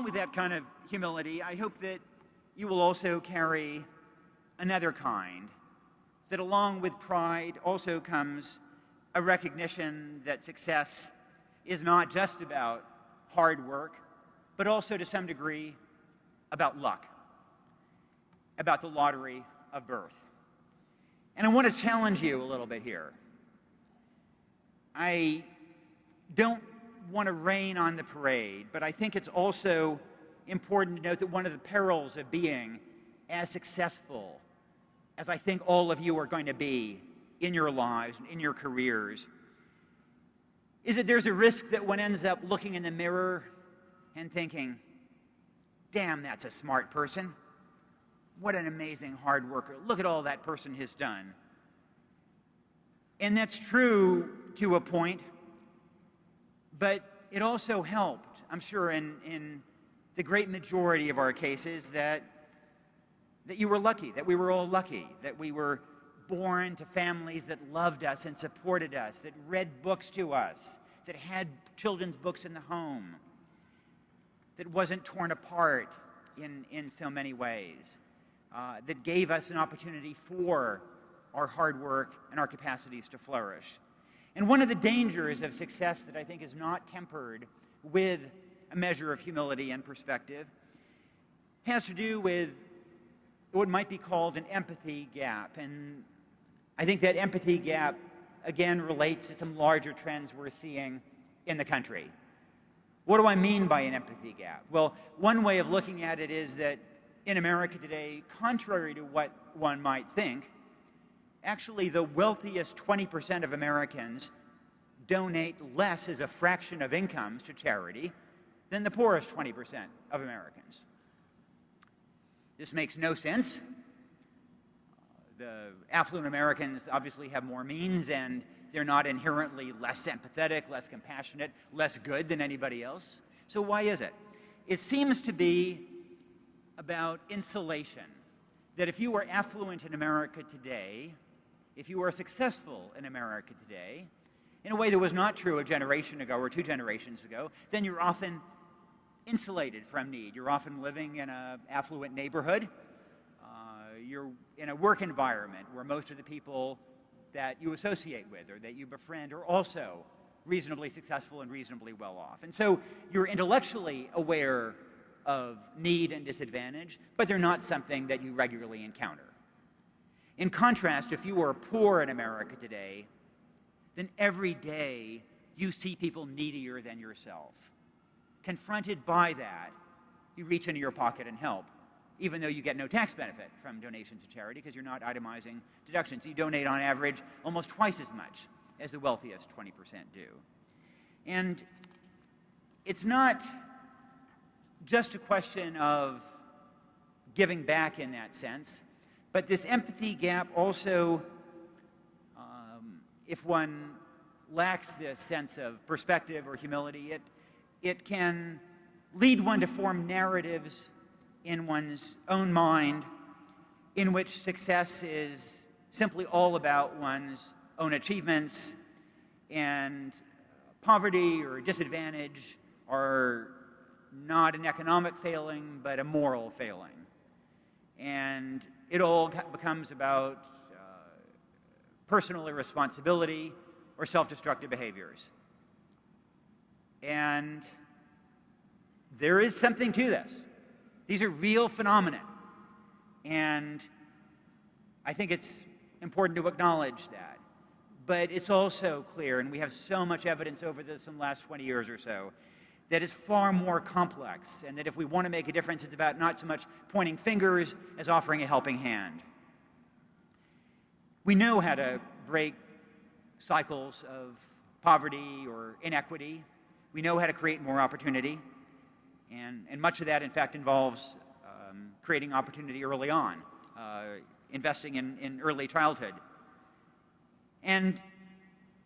with that kind of humility, I hope that you will also carry another kind, that along with pride also comes a recognition that success is not just about hard work, but also to some degree about luck, about the lottery of birth. And I want to challenge you a little bit here. I don't want to rain on the parade, but I think it's also important to note that one of the perils of being as successful as I think all of you are going to be in your lives and in your careers is that there's a risk that one ends up looking in the mirror and thinking, damn, that's a smart person. What an amazing hard worker. Look at all that person has done. And that's true to a point, but it also helped, I'm sure, in the great majority of our cases that you were lucky, that we were all lucky, that we were born to families that loved us and supported us, that read books to us, that had children's books in the home, that wasn't torn apart in so many ways, that gave us an opportunity for our hard work and our capacities to flourish. And one of the dangers of success that I think is not tempered with a measure of humility and perspective has to do with what might be called an empathy gap. And I think that empathy gap, again, relates to some larger trends we're seeing in the country. What do I mean by an empathy gap? Well, one way of looking at it is that in America today, contrary to what one might think, actually the wealthiest 20% of Americans donate less as a fraction of incomes to charity than the poorest 20% of Americans. This makes no sense. The affluent Americans obviously have more means, and they're not inherently less empathetic, less compassionate, less good than anybody else. So why is it? It seems to be about insulation, that if you were affluent in America today, if you were successful in America today, in a way that was not true a generation ago or 2 generations ago, then you're often insulated from need. You're often living in an affluent neighborhood. You're in a work environment where most of the people that you associate with or that you befriend are also reasonably successful and reasonably well off. And so you're intellectually aware of need and disadvantage, but they're not something that you regularly encounter. In contrast, if you are poor in America today, then every day you see people needier than yourself. Confronted by that, you reach into your pocket and help, even though you get no tax benefit from donations to charity because you're not itemizing deductions. You donate on average almost twice as much as the wealthiest 20% do. And it's not just a question of giving back in that sense, but this empathy gap also, if one lacks this sense of perspective or humility, it can lead one to form narratives in one's own mind in which success is simply all about one's own achievements, and poverty or disadvantage are not an economic failing, but a moral failing. And it all becomes about personal irresponsibility or self-destructive behaviors. And there is something to this. These are real phenomena. And I think it's important to acknowledge that. But it's also clear, and we have so much evidence over this in the last 20 years or so, that it's far more complex, and that if we want to make a difference, it's about not so much pointing fingers as offering a helping hand. We know how to break cycles of poverty or inequity. We know how to create more opportunity. And much of that, in fact, involves creating opportunity early on, investing in early childhood. And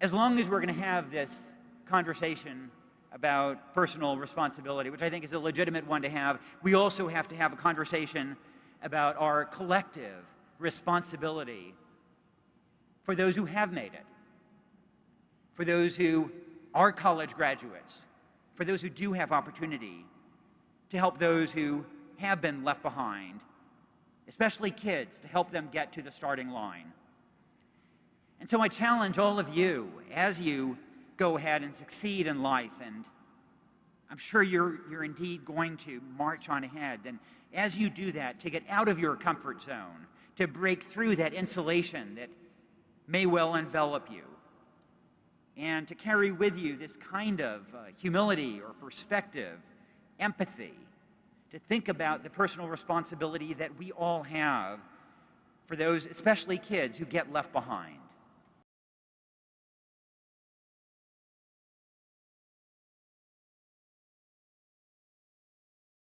as long as we're going to have this conversation about personal responsibility, which I think is a legitimate one to have, we also have to have a conversation about our collective responsibility for those who have made it, for those who are college graduates, for those who do have opportunity to help those who have been left behind, especially kids, to help them get to the starting line. And so I challenge all of you as you go ahead and succeed in life, and I'm sure you're indeed going to march on ahead. And as you do that, to get out of your comfort zone, to break through that insulation that may well envelop you, and to carry with you this kind of humility or perspective, empathy, to think about the personal responsibility that we all have for those, especially kids, who get left behind.